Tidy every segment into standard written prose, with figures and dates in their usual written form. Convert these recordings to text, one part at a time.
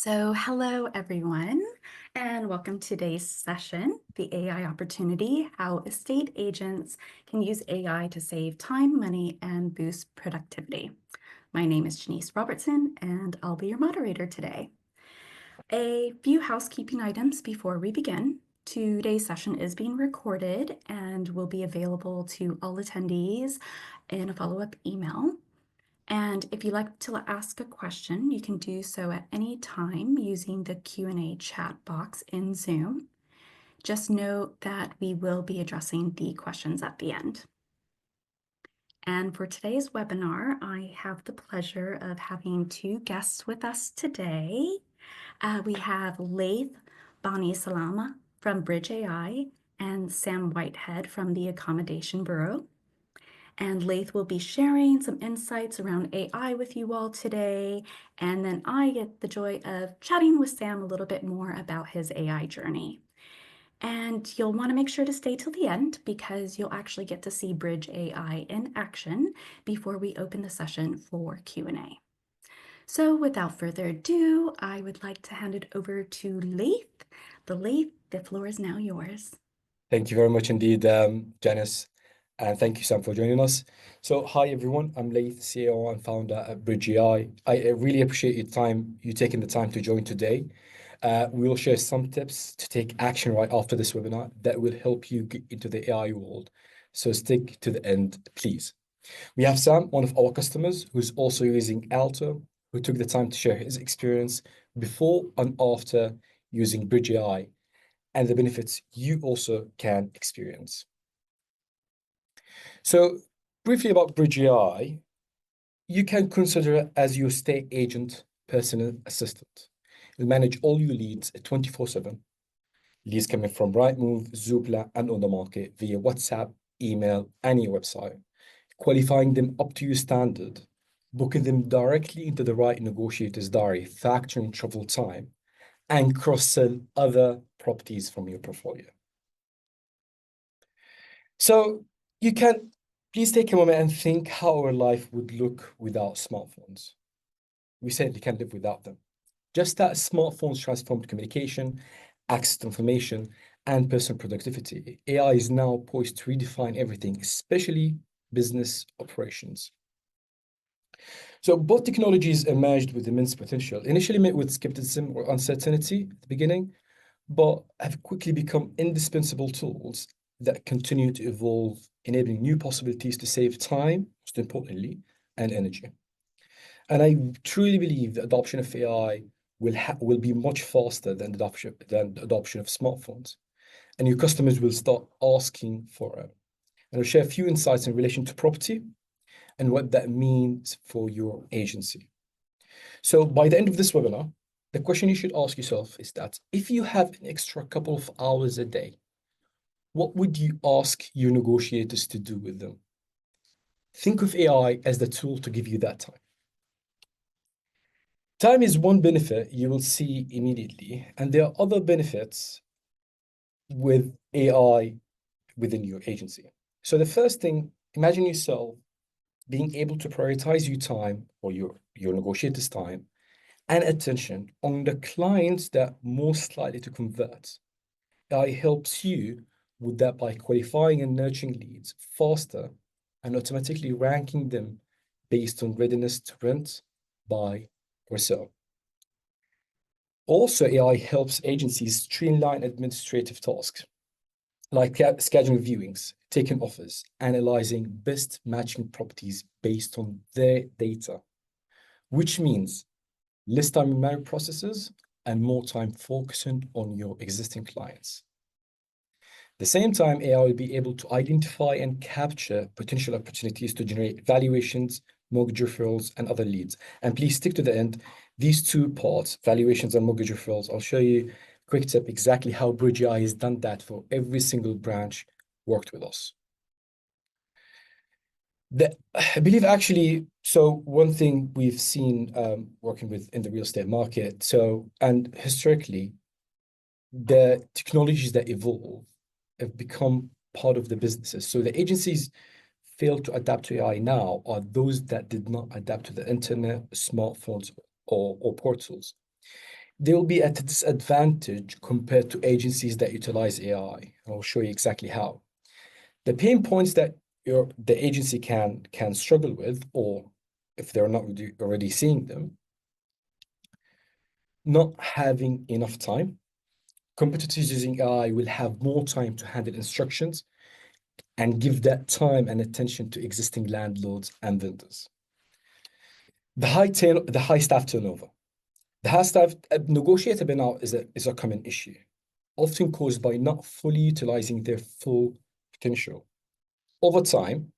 Hello everyone, and welcome to today's session, the AI opportunity, how estate agents can use AI to save time, money, and boost productivity. My name is Janice Robertson, and I'll be your moderator today. A few housekeeping items before we begin. Today's session is being recorded and will be available to all attendees in a follow-up email. And if you'd like to ask a question, you can do so at any time using the Q&A chat box in Zoom. Just note that we will be addressing the questions at the end. And for today's webinar, I have the pleasure of having two guests with us today. We have Laith Bani Salama from Bridge AI and Sam Whitehead from the Accommodation Bureau. And Laith will be sharing some insights around AI with you all today. And then I get the joy of chatting with Sam a little bit more about his AI journey. And you'll want to make sure to stay till the end because you'll actually get to see Bridge AI in action before we open the session for Q&A. So without further ado, I would like to hand it over to Laith. The floor is now yours. Thank you very much indeed, Janice. And thank you, Sam, for joining us. So, hi, everyone. I'm Laith, CEO and founder at Bridge AI. I really appreciate you taking the time to join today. We will share some tips to take action right after this webinar that will help you get into the AI world. So stick to the end, please. We have Sam, one of our customers, who's also using Alto, who took the time to share his experience before and after using Bridge AI and the benefits you also can experience. So briefly about Bridge AI, you can consider it as your estate agent personal assistant. You'll manage all your leads 24/7. Leads coming from Rightmove, Zoopla, and on the market via WhatsApp, email, and your website. Qualifying them up to your standard, booking them directly into the right negotiator's diary, factoring travel time, and cross-sell other properties from your portfolio. So you can please take a moment and think how our life would look without smartphones. We certainly can't live without them. Just as smartphones transformed communication, access to information, and personal productivity, AI is now poised to redefine everything, especially business operations. So both technologies emerged with immense potential, initially met with skepticism or uncertainty at the beginning, but have quickly become indispensable tools that continue to evolve, enabling new possibilities to save time, most importantly, and energy. And I truly believe the adoption of AI will be much faster than the adoption of smartphones, and your customers will start asking for it. And I'll share a few insights in relation to property and what that means for your agency. So by the end of this webinar, the question you should ask yourself is that if you have an extra couple of hours a day, what would you ask your negotiators to do with them? Think of AI as the tool to give you that time. Time is one benefit you will see immediately, and there are other benefits with AI within your agency. So the first thing, imagine yourself being able to prioritize your time or your negotiator's time and attention on the clients that are most likely to convert. AI helps you with that by qualifying and nurturing leads faster and automatically ranking them based on readiness to rent, buy, or sell. Also, AI helps agencies streamline administrative tasks like scheduling viewings, taking offers, analyzing best matching properties based on their data, which means less time in manual processes and more time focusing on your existing clients. At the same time, AI will be able to identify and capture potential opportunities to generate valuations, mortgage referrals, and other leads. And please stick to the end. These two parts, valuations and mortgage referrals, I'll show you a quick tip exactly how Bridge AI has done that for every single branch worked with us. I believe actually, so one thing we've seen working with in the real estate market, and historically, the technologies that evolve have become part of the businesses. So the agencies fail to adapt to AI now are those that did not adapt to the internet, smartphones, or portals. they will be at a disadvantage compared to agencies that utilize AI. I'll show you exactly how. The pain points that the agency can struggle with, or if they're not already seeing them, not having enough time. Competitors using AI will have more time to handle instructions and give that time and attention to existing landlords and vendors. The high staff turnover. The high staff negotiator burnout is a common issue, often caused by not fully utilizing their full potential. Over time,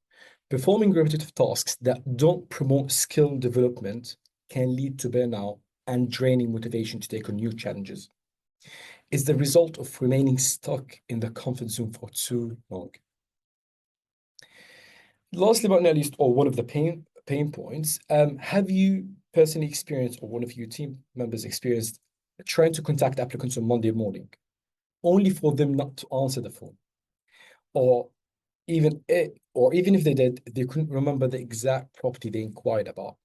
performing repetitive tasks that don't promote skill development can lead to burnout and draining motivation to take on new challenges. It's the result of remaining stuck in the comfort zone for too long. Lastly, but not least, or one of the pain points, have you personally experienced, or one of your team members experienced, trying to contact applicants on Monday morning, only for them not to answer the phone, or even if they did, they couldn't remember the exact property they inquired about?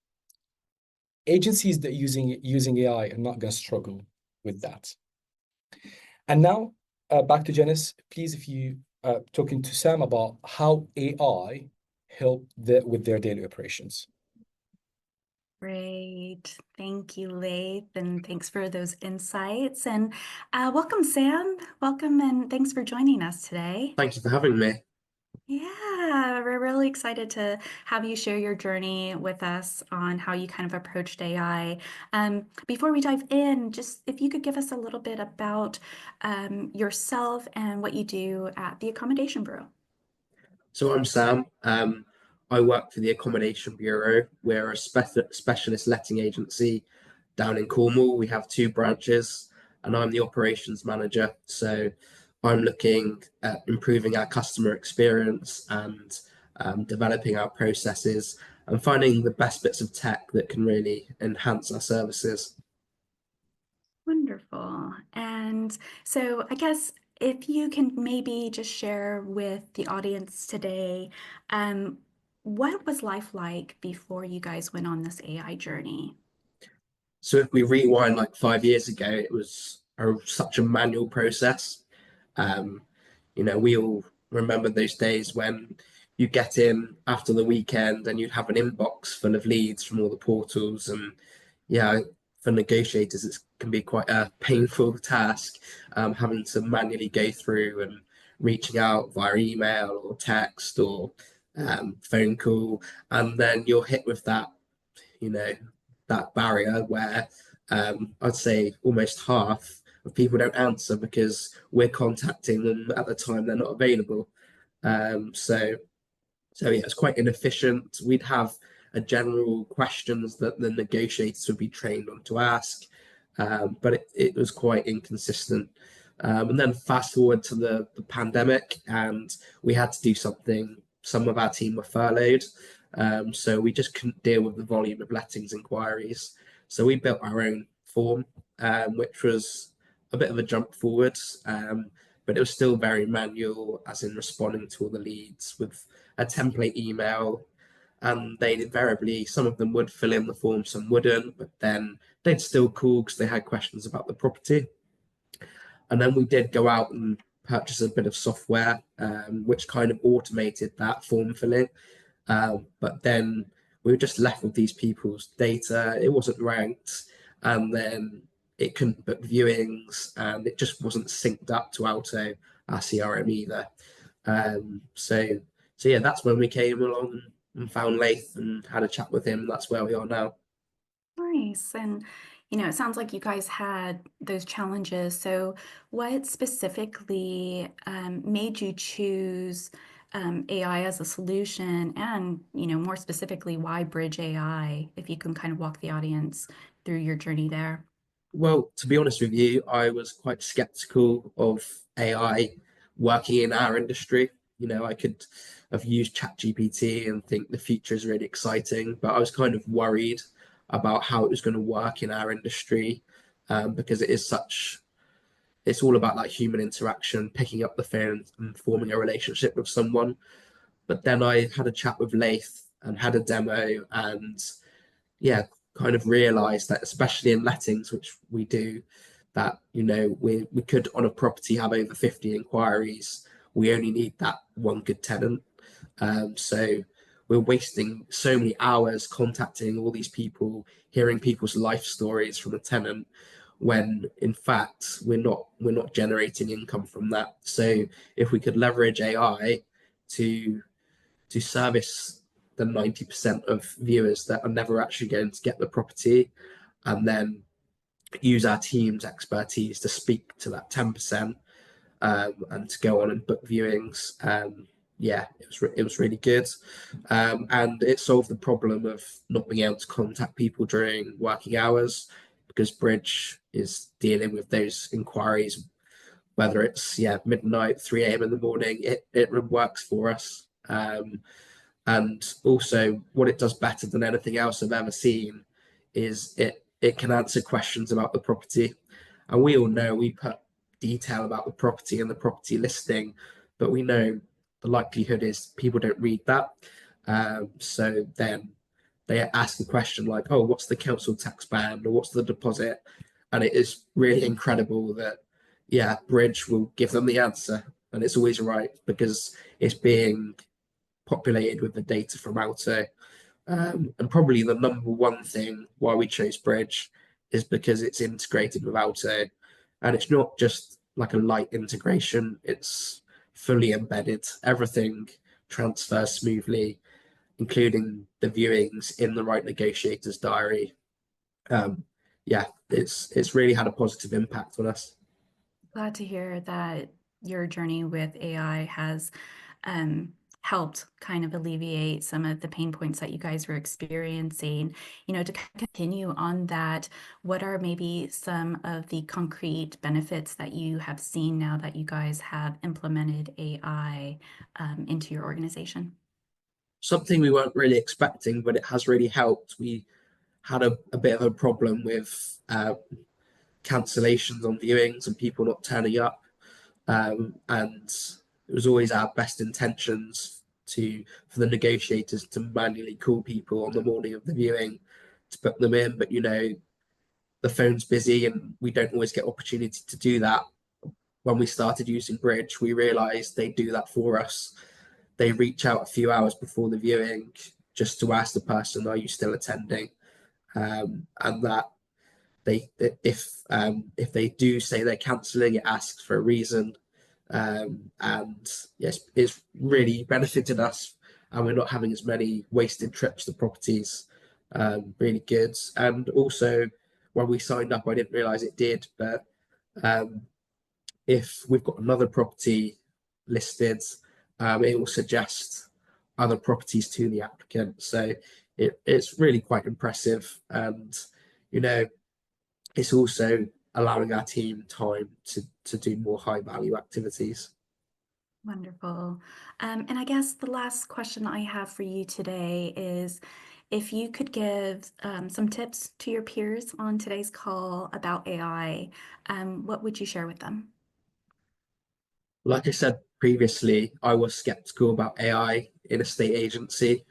Agencies that using AI are not going to struggle with that. And now, back to Janice, please, if you talking to Sam about how AI help with their daily operations. Great. Thank you, Laith, and thanks for those insights. And welcome, Sam. Welcome, and thanks for joining us today. Thank you for having me. Yeah, we're really excited to have you share your journey with us on how you kind of approached AI. Before we dive in, just if you could give us a little bit about yourself and what you do at the Accommodation Bureau. So I'm Sam. I work for the Accommodation Bureau. We're a specialist letting agency down in Cornwall. We have two branches, and I'm the operations manager. So I'm looking at improving our customer experience and developing our processes and finding the best bits of tech that can really enhance our services. Wonderful. And so I guess if you can maybe just share with the audience today, what was life like before you guys went on this AI journey? So if we rewind like 5 years ago, it was such a manual process. Um, we all remember those days when you get in after the weekend and you'd have an inbox full of leads from all the portals. And yeah, for negotiators, it can be quite a painful task, having to manually go through and reaching out via email or text or phone call. And then you're hit with you know, that barrier where I'd say almost half of people don't answer because we're contacting them at the time they're not available. Um, so so yeah, it's quite inefficient. We'd have a general questions that the negotiators would be trained on to ask, but it was quite inconsistent. And then fast forward to the pandemic, and we had to do something. Some of our team were furloughed, so we just couldn't deal with the volume of lettings inquiries. So we built our own form, which was a bit of a jump forward, but it was still very manual, as in responding to all the leads with a template email, and they'd invariably, some of them would fill in the form, some wouldn't, but then they'd still call because they had questions about the property. And then we did go out and purchase a bit of software, which kind of automated that form filling. But then we were just left with these people's data. It wasn't ranked, and then it couldn't book viewings, and it just wasn't synced up to Alto, our CRM either. Um, so, so yeah, that's when we came along and found Laith and had a chat with him. That's where we are now. Nice. And, it sounds like you guys had those challenges. So, what specifically made you choose AI as a solution? And, more specifically, why Bridge AI? If you can kind of walk the audience through your journey there. Well, to be honest with you, I was quite skeptical of AI working in our industry. I could have used ChatGPT and think the future is really exciting, but I was kind of worried about how it was going to work in our industry, because it's all about like human interaction, picking up the phone and forming a relationship with someone. But then I had a chat with Laith and had a demo, and yeah, kind of realized that, especially in lettings, which we do, that we could on a property have over 50 inquiries. We only need that one good tenant. So we're wasting so many hours contacting all these people, hearing people's life stories from a tenant, when in fact we're not generating income from that. So if we could leverage AI to service the 90% of viewers that are never actually going to get the property, and then use our team's expertise to speak to that 10%, and to go on and book viewings. Yeah, it was really good, and it solved the problem of not being able to contact people during working hours, because Bridge is dealing with those inquiries, whether it's midnight, 3 a.m. in the morning. It works for us. And also, what it does better than anything else I've ever seen is it can answer questions about the property. And we all know we put detail about the property and the property listing, but we know the likelihood is people don't read that. So then they ask a question like, "Oh, what's the council tax band, or what's the deposit?" And it is really incredible that, Bridge will give them the answer, and it's always right because it's being populated with the data from Alto. And probably the number one thing why we chose Bridge is because it's integrated with Alto. And it's not just like a light integration, it's fully embedded. Everything transfers smoothly, including the viewings in the right negotiator's diary. Um, yeah, it's really had a positive impact on us. Glad to hear that your journey with AI has um, helped kind of alleviate some of the pain points that you guys were experiencing. To continue on that, what are maybe some of the concrete benefits that you have seen now that you guys have implemented AI into your organization? Something we weren't really expecting, but it has really helped. We had a bit of a problem with cancellations on viewings and people not turning up. And it was always our best intentions for the negotiators to manually call people on the morning of the viewing to book them in. But the phone's busy and we don't always get opportunity to do that. When we started using Bridge, we realized they do that for us. They reach out a few hours before the viewing just to ask the person, "Are you still attending?" And that they if they do say they're cancelling, it asks for a reason. And yes, it's really benefited us, and we're not having as many wasted trips to properties. Really good. And also, when we signed up, I didn't realize it did, but um, if we've got another property listed, it will suggest other properties to the applicant. So it's really quite impressive, and you know it's also allowing our team time to do more high value activities. Wonderful. And I guess the last question I have for you today is if you could give some tips to your peers on today's call about AI, what would you share with them? Like I said previously, I was skeptical about AI in a state agency,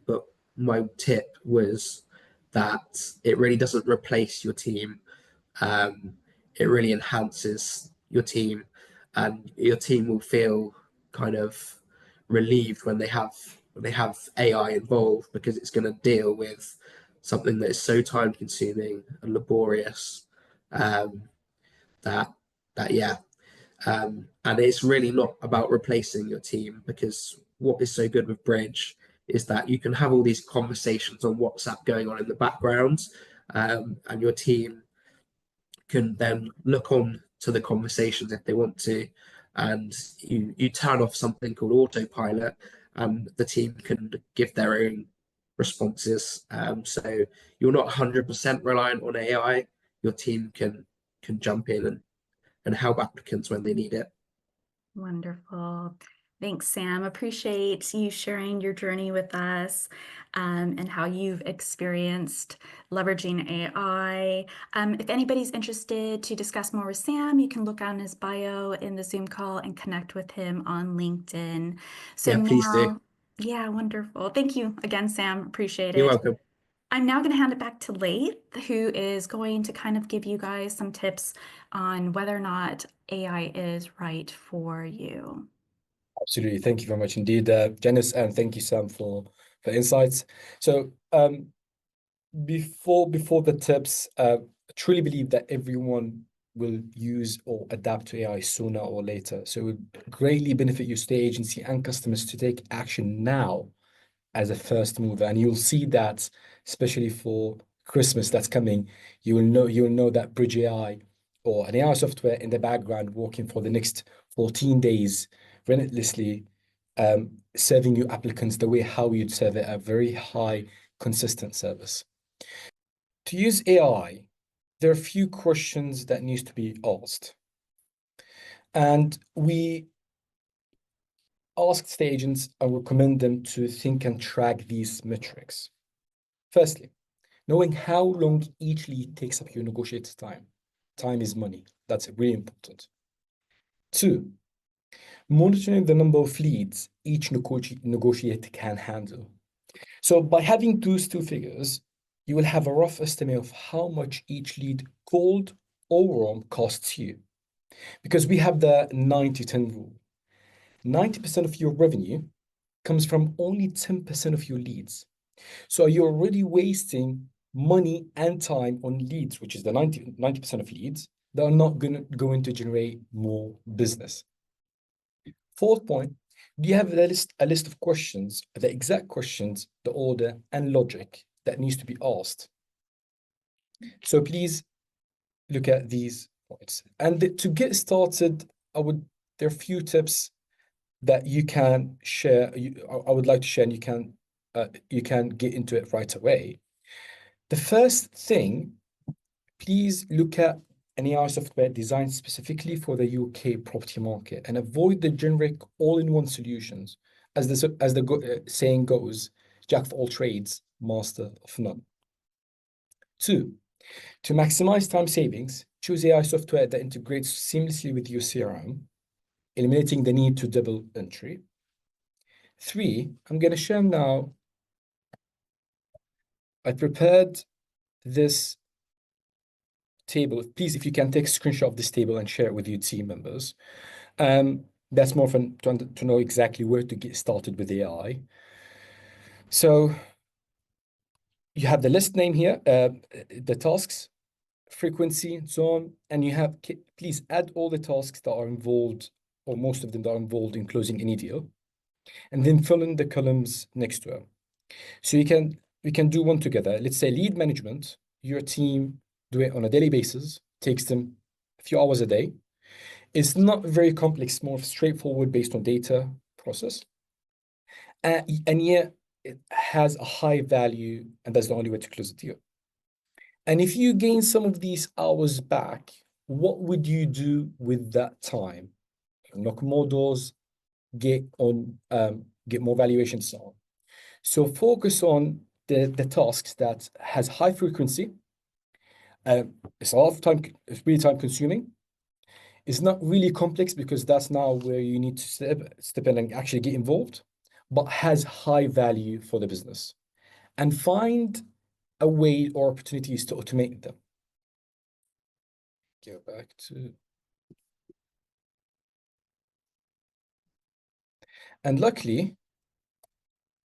but my tip was that it really doesn't replace your team. Um, it really enhances your team, and your team will feel kind of relieved when they have AI involved, because it's going to deal with something that is so time consuming and laborious, um, that yeah. And it's really not about replacing your team, because what is so good with Bridge is that you can have all these conversations on WhatsApp going on in the background, and your team can then look on to the conversations if they want to, and you turn off something called autopilot, and the team can give their own responses. So you're not 100% reliant on AI. Your team can jump in and help applicants when they need it. Wonderful. Thanks, Sam. Appreciate you sharing your journey with us and how you've experienced leveraging AI. If anybody's interested to discuss more with Sam, you can look on his bio in the Zoom call and connect with him on LinkedIn. So Yeah, please do. now, yeah, wonderful. Thank you again, Sam. Appreciate You're it. welcome. I'm now going to hand it back to Laith, who is going to kind of give you guys some tips on whether or not AI is right for you. Absolutely. Thank you very much indeed, Janice, and thank you, Sam, for insights. So before the tips, I truly believe that everyone will use or adapt to AI sooner or later. So it would greatly benefit your state agency and customers to take action now as a first mover. And you'll see that, especially for Christmas that's coming, you'll know that Bridge AI or an AI software in the background working for the next 14 days relentlessly, serving you applicants the way how you'd serve it, a very high, consistent service. To use AI, there are a few questions that needs to be asked. And we ask state agents and recommend them to think and track these metrics. Firstly, knowing how long each lead takes up your negotiated time. Time is money. That's really important. Two, monitoring the number of leads each negotiator can handle. So by having those two figures, you will have a rough estimate of how much each lead cold or warm costs you. Because we have the 90-10 rule. 90% of your revenue comes from only 10% of your leads. So you're already wasting money and time on leads, which is the 90% of leads that are not going to generate more business. Fourth point, do you have a list of questions, the exact questions, the order and logic that needs to be asked? So please look at these points. And to get started, there are a few tips that you can share. I would like to share, and you can get into it right away. The first thing, please look at an AI software designed specifically for the UK property market and avoid the generic all-in-one solutions. As the saying goes, jack of all trades, master of none. Two, to maximize time savings, choose AI software that integrates seamlessly with your CRM, eliminating the need to double entry. Three, I'm going to share now. I prepared this table. Please, if you can take a screenshot of this table and share it with your team members. That's more fun to know exactly where to get started with AI. So you have the list name here, the tasks, frequency, and so on. And you have, please add all the tasks that are involved, or most of them that are involved in closing any deal, and then fill in the columns next to it. So we can do one together. Let's say lead management, your team do it on a daily basis, takes them a few hours a day. It's not very complex, more straightforward based on data process. And yet it has a high value, and that's the only way to close the deal. And if you gain some of these hours back, what would you do with that time? Knock more doors, get more valuations, so on. So focus on the tasks that has high frequency. It's a lot of time, it's really time consuming. It's not really complex because that's now where you need to step in and actually get involved, but has high value for the business. And find a way or opportunities to automate them. Go back to. And luckily,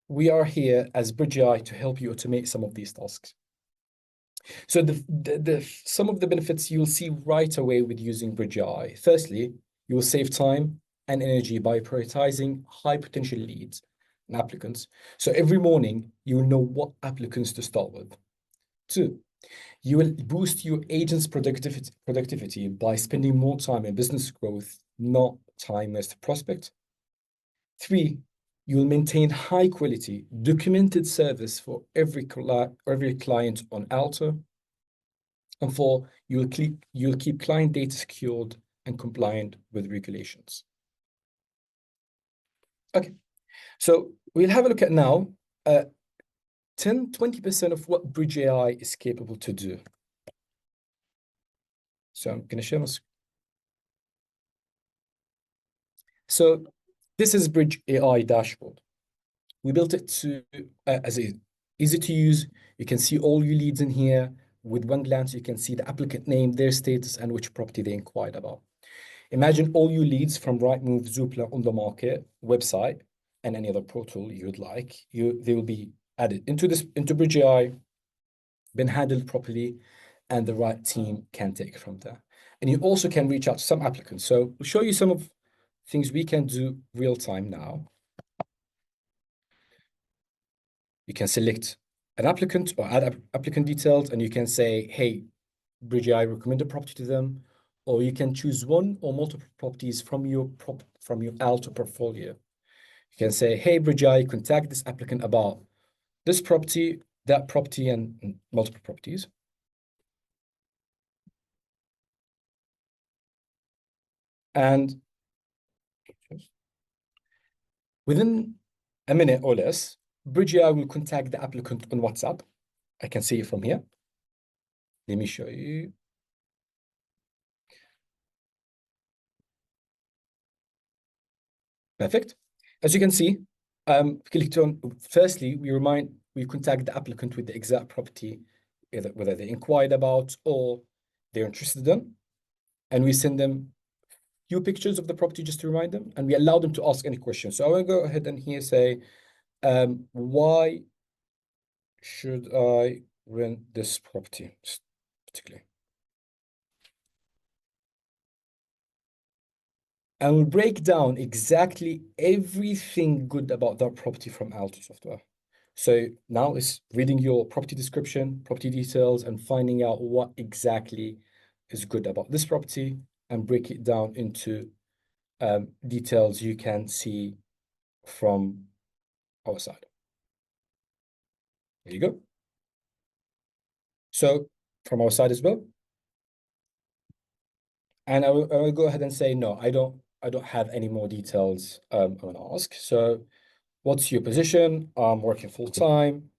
we are here as Bridge AI to help you automate some of these tasks. So some of the benefits you'll see right away with using Bridge AI. Firstly, you will save time and energy by prioritizing high potential leads and applicants. So every morning, you will know what applicants to start with. Two, you will boost your agent's productivity by spending more time in business growth, not time as a prospect. Three, you will maintain high quality, documented service for every client on Alto. And four, you'll keep client data secured and compliant with regulations. Okay, so we'll have a look at now 20% of what Bridge AI is capable to do. So I'm going to share my screen. So this is Bridge AI dashboard. We built it to as a Easy to use. You can see all your leads in here. With one glance, you can see the applicant name, their status, and which property they inquired about. Imagine all your leads from Rightmove, Zoopla, On the Market, website, and any other portal you would like. They will be added into Bridge AI, been handled properly, and the right team can take it from there. And you also can reach out to some applicants. So we'll show you some of things we can do real time now. You can select an applicant or add applicant details, and you can say, hey, Bridge AI, recommend a property to them, or you can choose one or multiple properties from your Alto portfolio. You can say, hey, Bridge AI, contact this applicant about this property, that property, and multiple properties. And within a minute or less, Bridge AI will contact the applicant on WhatsApp. I can see it from here. Let me show you. Perfect. As you can see, clicked on, firstly, we contact the applicant with the exact property, whether they inquired about or they're interested in, and we send them few pictures of the property just to remind them, and we allow them to ask any questions. So I will go ahead and here say, why should I rent this property, particularly? And we'll break down exactly everything good about that property from Alto software. So now it's reading your property description, property details, and finding out what exactly is good about this property and break it down into details you can see from our side. There you go. So from our side as well. And I will go ahead and say, no, I don't have any more details I'm going to ask. So what's your position? I'm working full time.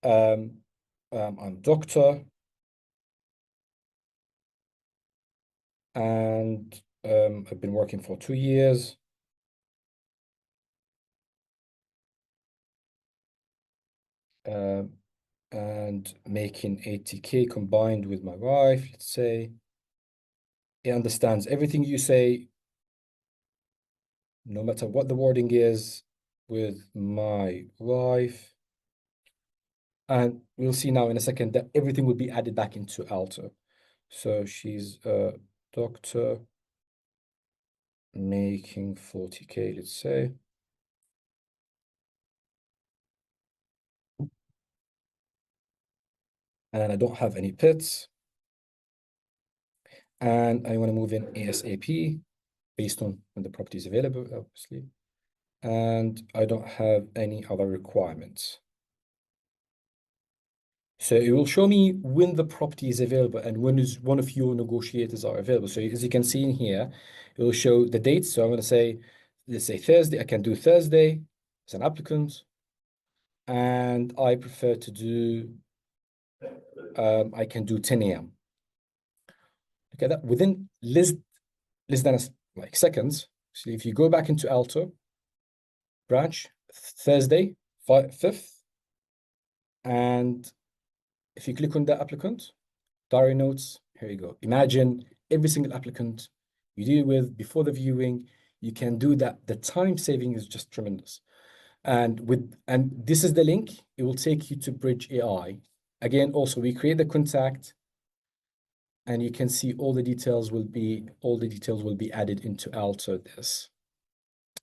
I'm a doctor. And I've been working for 2 years. And making 80K combined with my wife, let's say. He understands everything you say, no matter what the wording is, with my wife. And we'll see now in a second that everything will be added back into Alto. So she's a doctor making 40K, let's say. And I don't have any pets. And I want to move in ASAP based on when the property is available, obviously. And I don't have any other requirements. So it will show me when the property is available and when is one of your negotiators are available. So as you can see in here, it will show the dates. So I'm going to say, let's say Thursday. I can do Thursday as an applicant. And I prefer to do, I can do 10 a.m. Okay, that within less than like seconds. So if you go back into Alto, branch, Thursday, 5th, and if you click on the applicant, diary notes, here you go. Imagine every single applicant you deal with before the viewing, you can do that. The time saving is just tremendous. And this is the link. It will take you to Bridge AI. Again, also we create the contact, and you can see all the details will be added into Alto this.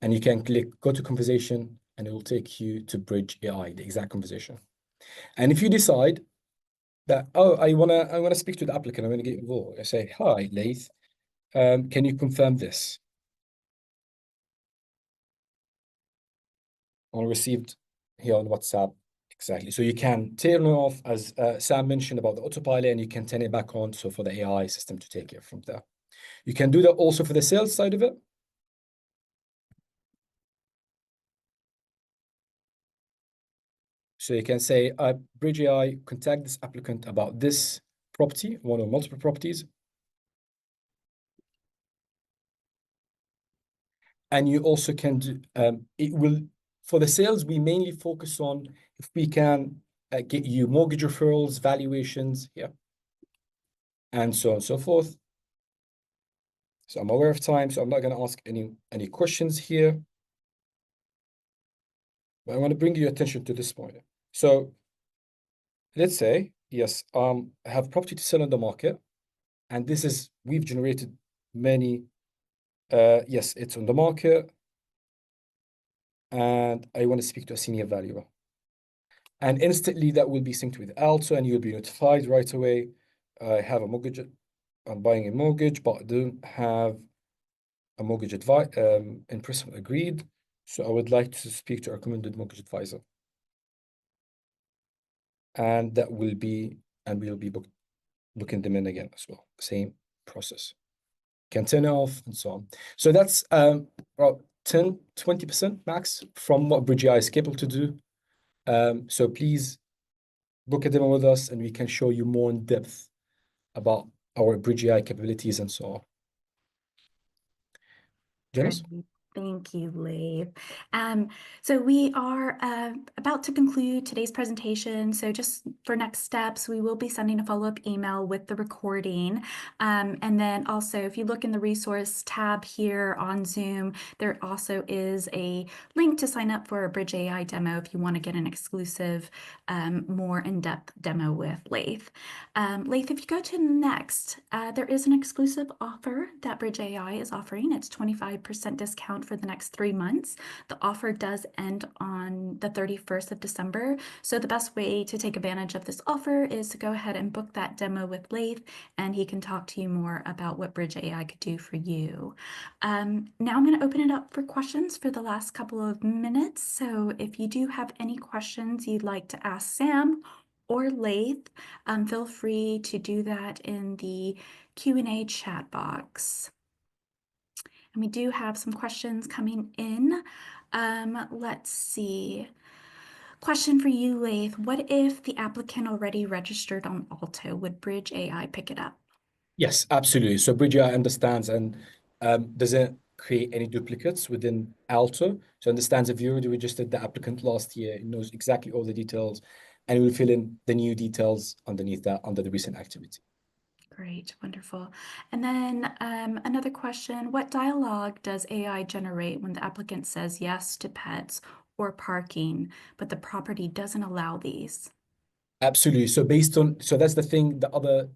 And you can go to conversation, and it will take you to Bridge AI, the exact conversation. And if you decide that, oh, I wanna speak to the applicant, I'm gonna get involved. I say, hi, Laith, can you confirm this? I received here on WhatsApp. Exactly. So you can turn it off, as Sam mentioned about the autopilot, and you can turn it back on. So for the AI system to take it from there. You can do that also for the sales side of it. So you can say, Bridge AI, contact this applicant about this property, one or multiple properties. And you also can do, it will for the sales, we mainly focus on if we can get you mortgage referrals, valuations, yeah, and so on and so forth. So I'm aware of time, so I'm not going to ask any questions here. But I want to bring your attention to this point. So let's say, yes, I have property to sell on the market, and this is, we've generated many, yes, it's on the market, and I want to speak to a senior valuer. And instantly that will be synced with Alto, and you'll be notified right away. I have a mortgage, I'm buying a mortgage, but I don't have a mortgage advice in principle agreed. So I would like to speak to a recommended mortgage advisor. And that will be, and we'll be booking them in again as well. Same process. Can turn it off and so on. So that's about 10, 20% max from what Bridge AI is capable to do. So please book a demo with us and we can show you more in depth about our Bridge AI capabilities and so on. Janice? Great. Thank you, Leif. So we are about to conclude today's presentation. So just for next steps, we will be sending a follow-up email with the recording. And then also, if you look in the resource tab here on Zoom, there also is a link to sign up for a Bridge AI demo if you want to get an exclusive, more in-depth demo with Leif. Leif, if you go to next, there is an exclusive offer that Bridge AI is offering. It's 25% discount for the next 3 months. The offer does end on the 31st of December. So the best way to take advantage of this offer is to go ahead and book that demo with Leif, and he can talk to you more about what Bridge AI could do for you. Now I'm going to open it up for questions for the last couple of minutes. So if you do have any questions you'd like to ask Sam or Leif, feel free to do that in the Q&A chat box. And we do have some questions coming in. Let's see. Question for you, Leif. What if the applicant already registered on Alto? Would Bridge AI pick it up? Yes, absolutely. So Bridge AI understands and doesn't create any duplicates within Alto. So understands if you already registered the applicant last year, it knows exactly all the details, and it will fill in the new details underneath that under the recent activity. Great, wonderful. And then another question, what dialogue does AI generate when the applicant says yes to pets or parking, but the property doesn't allow these? Absolutely. So based on, so that's the thing, the other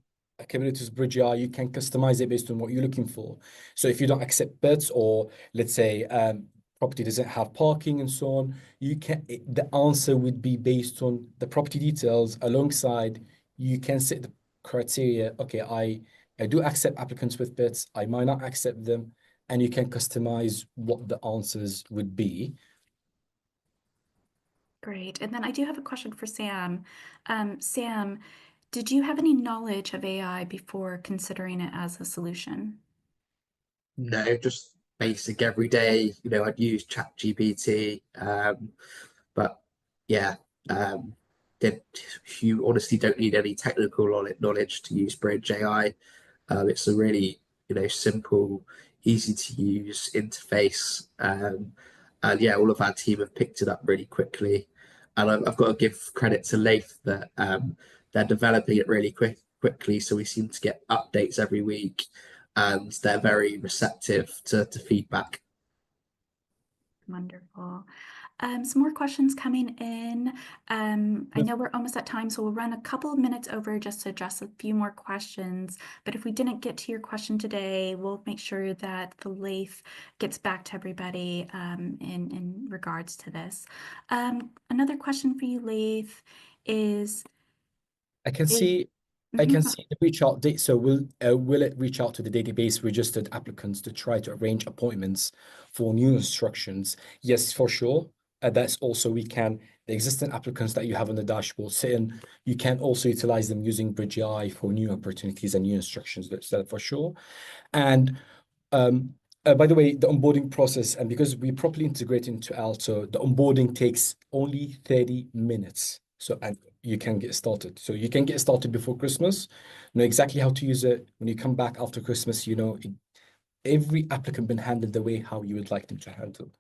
capabilities of Bridge AI, you can customize it based on what you're looking for. So if you don't accept pets, or let's say property doesn't have parking and so on, you can, the answer would be based on the property details alongside, you can set the criteria, okay, I do accept applicants with pets, I might not accept them, and you can customize what the answers would be. Great. And then I do have a question for Sam. Sam, did you have any knowledge of AI before considering it as a solution? No, just basic every day. I'd use ChatGPT, but yeah, that you honestly don't need any technical knowledge to use Bridge AI. It's a really, simple, easy to use interface. And yeah, all of our team have picked it up really quickly. And I've got to give credit to Leif that they're developing it really quickly. So we seem to get updates every week, and they're very receptive to feedback. Wonderful. Some more questions coming in. I know we're almost at time, so we'll run a couple of minutes over just to address a few more questions. But if we didn't get to your question today, we'll make sure that the Leif gets back to everybody in regards to this. Another question for you, Leif, is I can a see the reach out date. So will it reach out to the database registered applicants to try to arrange appointments for new instructions? Yes, for sure. That's also, the existing applicants that you have on the dashboard sitting, you can also utilize them using Bridge AI for new opportunities and new instructions. That's that for sure. And by the way, the onboarding process, and because we properly integrate into Alto, the onboarding takes only 30 minutes. So, and you can get started. So you can get started before Christmas, know exactly how to use it. When you come back after Christmas, every applicant been handled the way how you would like them to handle.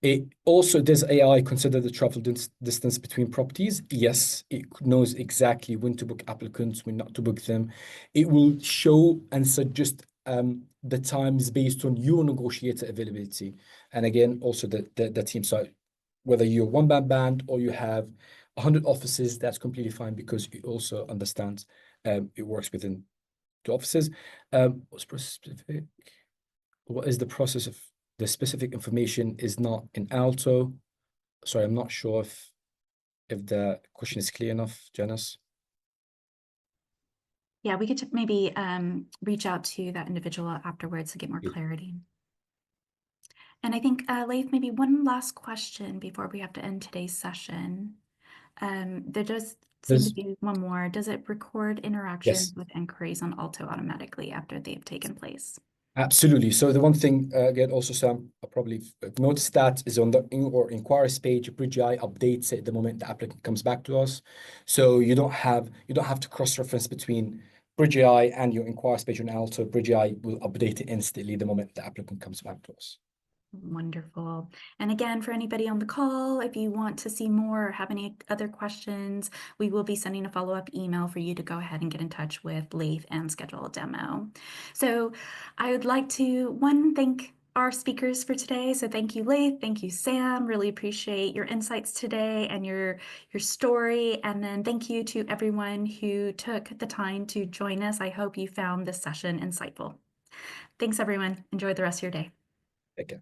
It also, does AI consider the travel distance between properties? Yes, it knows exactly when to book applicants, when not to book them. It will show and suggest the times based on your negotiator availability. And again, also the team side, whether you're one band or you have 100 offices, that's completely fine because it also understands it works within the offices. What's specific? What is the process of the specific information is not in Alto? Sorry, I'm not sure if the question is clear enough, Janice. Yeah, we could maybe reach out to that individual afterwards to get more Yeah. clarity. And I think, Leif, maybe one last question before we have to end today's session. There does seem to There's be one more. Does it record interactions Yes, with inquiries on Alto automatically after they've taken place? absolutely. So the one thing again, also Sam, I probably have noticed that is on the inquiries page, BridgeEye updates it the moment the applicant comes back to us. So you don't have to cross-reference between BridgeEye and your inquiries page on Alto. BridgeEye will update it instantly the moment the applicant comes back to us. Wonderful. And again, for anybody on the call, if you want to see more or have any other questions, we will be sending a follow-up email for you to go ahead and get in touch with Leif and schedule a demo. So I would like to, one, thank our speakers for today. So thank you, Leif. Thank you, Sam. Really appreciate your insights today and your story. And then thank you to everyone who took the time to join us. I hope you found this session insightful. Thanks, everyone. Enjoy the rest of your day. Okay.